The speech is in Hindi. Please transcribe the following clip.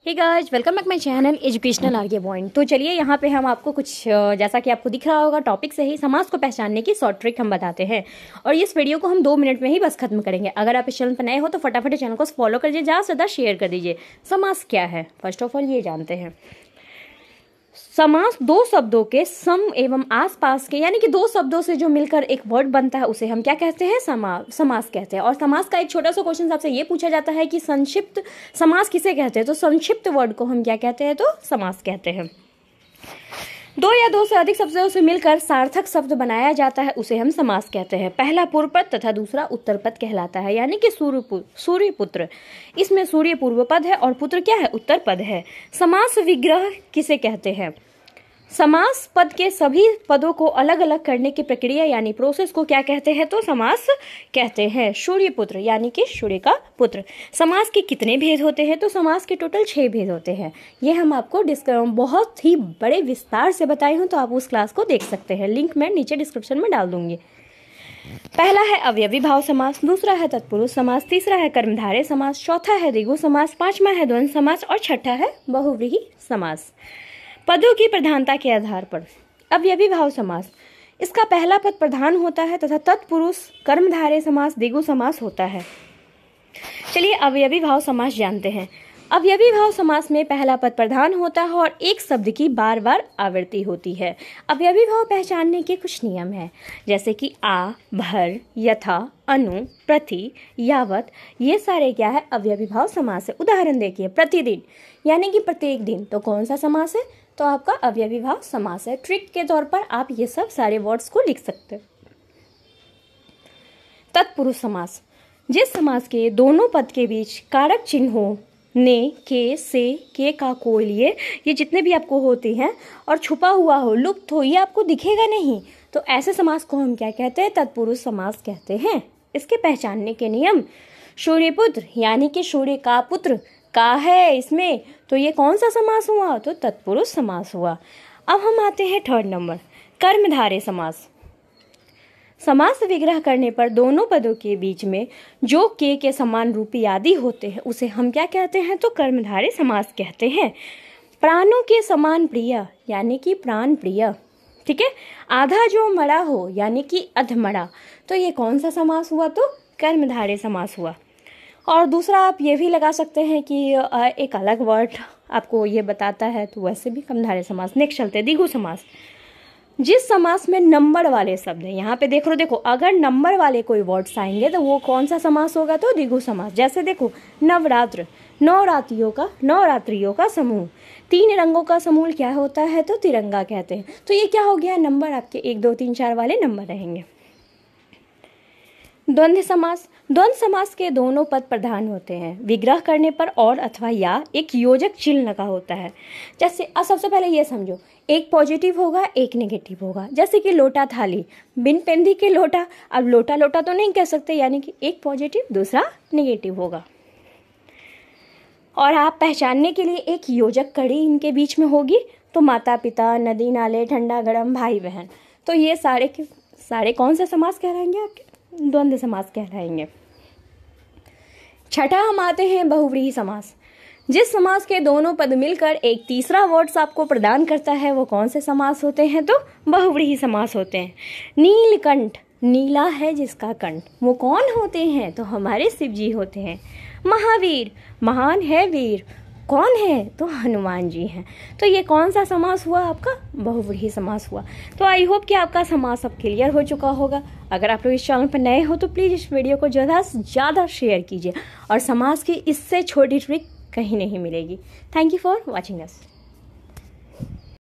Hey guys, welcome back my channel educational RK point. तो चलिए यहाँ पे हम आपको कुछ जैसा कि आपको दिख रहा होगा टॉपिक से ही समास को पहचानने की शॉर्ट ट्रिक हम बताते हैं और इस वीडियो को हम 2 मिनट में ही बस खत्म करेंगे। अगर आप इस चैनल पर नए हो तो फटाफट चैनल को फॉलो कर दीजिए, ज़्यादा से ज़्यादा शेयर कर दीजिए। समास क्या है, फर्स्ट ऑफ ऑल ये जानते हैं। समास दो शब्दों के सम एवं आसपास के यानी कि दो शब्दों से जो मिलकर एक वर्ड बनता है उसे हम क्या कहते हैं, समास कहते हैं। और समास का एक छोटा सा क्वेश्चन आपसे ये पूछा जाता है कि संक्षिप्त समास किसे कहते हैं, तो संक्षिप्त वर्ड को हम क्या कहते हैं, तो समास कहते हैं। दो या दो से अधिक शब्दों से मिलकर सार्थक शब्द बनाया जाता है उसे हम समास कहते हैं। पहला पूर्व पद तथा दूसरा उत्तर पद कहलाता है, यानी कि सूर्यपुत्र, इसमें सूर्य पूर्व पद है और पुत्र क्या है, उत्तर पद है। समास विग्रह किसे कहते हैं, समास पद के सभी पदों को अलग अलग करने की प्रक्रिया यानी प्रोसेस को क्या कहते हैं, तो समास कहते हैं। सूर्यपुत्र यानी कि सूर्य का पुत्र। समास के कितने भेद होते हैं, तो समास के टोटल 6 भेद होते हैं। ये हम आपको बहुत ही बड़े विस्तार से बताए हूँ, तो आप उस क्लास को देख सकते हैं, लिंक मैं नीचे डिस्क्रिप्शन में डाल दूंगी। पहला है अवयवी भाव समास, दूसरा है तत्पुरुष समास, तीसरा है कर्मधारय समास, चौथा है द्विगु समास, पांचवा है द्वंद्व समास और छठा है बहुव्रीहि समास। पदों की प्रधानता के आधार पर अवयवी भाव समास, इसका पहला पद प्रधान होता है तथा तत्पुरुष कर्मधारय समास द्विगु समास होता है। चलिए अवयवी भाव समास जानते हैं। अवयवी भाव समास में पहला पद प्रधान होता है और एक शब्द की बार बार आवृत्ति होती है। अवयवी भाव पहचानने के कुछ नियम हैं, जैसे कि आ, भर, यथा, अनु, प्रति, यावत, ये सारे क्या है, अवयवी भाव समास है। उदाहरण देखिए, प्रतिदिन यानी कि प्रत्येक दिन, तो कौन सा समास है, तो आपका अवयवी भाव समास है। ट्रिक के तौर पर आप ये सब सारे वर्ड्स को लिख सकते हैं। तत्पुरुष समास, जिस समास के दोनों पद के बीच कारक चिन्ह हो, ने, के, से, के का, को लिए, ये जितने भी आपको होते हैं और छुपा हुआ हो, लुप्त हो, ये आपको दिखेगा नहीं, तो ऐसे समास को हम क्या कहते हैं, तत्पुरुष समास कहते हैं। इसके पहचानने के नियम, सूर्यपुत्र यानी कि सूर्य का पुत्र का है इसमें, तो ये कौन सा समास हुआ, तो तत्पुरुष समास हुआ। अब हम आते हैं थर्ड नंबर, कर्मधारय समास। समास विग्रह करने पर दोनों पदों के बीच में जो के समान रूपी आदि होते हैं उसे हम क्या कहते हैं, तो कर्मधारय समास कहते हैं। प्राणों के समान प्रिय यानी कि प्राण प्रिय, ठीक है। आधा जो मड़ा हो यानी कि अधमड़ा, तो ये कौन सा समास हुआ, तो कर्मधारय समास हुआ। और दूसरा आप ये भी लगा सकते हैं कि एक अलग वर्ड आपको ये बताता है, तो वैसे भी कर्मधारय समास। नेक्स्ट चलते हैं द्विगु समास। जिस समास में नंबर वाले शब्द हैं, यहाँ पे देखो अगर नंबर वाले कोई वर्ड्स आएंगे तो वो कौन सा समास होगा, तो द्विगु समास। जैसे देखो, नवरात्र, नवरात्रियों का समूह, 3 रंगों का समूह क्या होता है, तो तिरंगा कहते हैं। तो ये क्या हो गया, नंबर आपके 1 2 3 4 वाले नंबर रहेंगे। द्वंद्व समास, द्वंद्व समास के दोनों पद प्रधान होते हैं। विग्रह करने पर और अथवा या एक योजक चिन्ह लगा होता है। जैसे सबसे पहले ये समझो, एक पॉजिटिव होगा एक नेगेटिव होगा। जैसे कि लोटा थाली, बिन पेंदी के लोटा, अब लोटा लोटा तो नहीं कह सकते, यानी कि एक पॉजिटिव दूसरा नेगेटिव होगा। और आप पहचानने के लिए एक योजक कड़ी इनके बीच में होगी, तो माता पिता, नदी नाले, ठंडा गरम, भाई बहन, तो ये सारे के सारे कौन सा समास कहलाएंगे, आपके द्वंद्व समास कहलाएंगे। छठा हम आते हैं बहुव्रीहि समास। जिस समास के दोनों पद मिलकर एक तीसरा वर्ड्स आपको प्रदान करता है वो कौन से समास होते हैं, तो बहुव्रीहि समास होते हैं। नीलकंठ, नीला है जिसका कंठ, वो कौन होते हैं, तो हमारे शिव जी होते हैं। महावीर, महान है वीर, कौन है, तो हनुमान जी हैं। तो ये कौन सा समास हुआ, आपका बहुव्रीहि समास हुआ। तो आई होप कि आपका समास अब क्लियर हो चुका होगा। अगर आप लोग इस चैनल पर नए हो तो प्लीज़ इस वीडियो को ज़्यादा से ज़्यादा शेयर कीजिए, और समास की इससे छोटी ट्रिक कहीं नहीं मिलेगी। Thank you for watching us.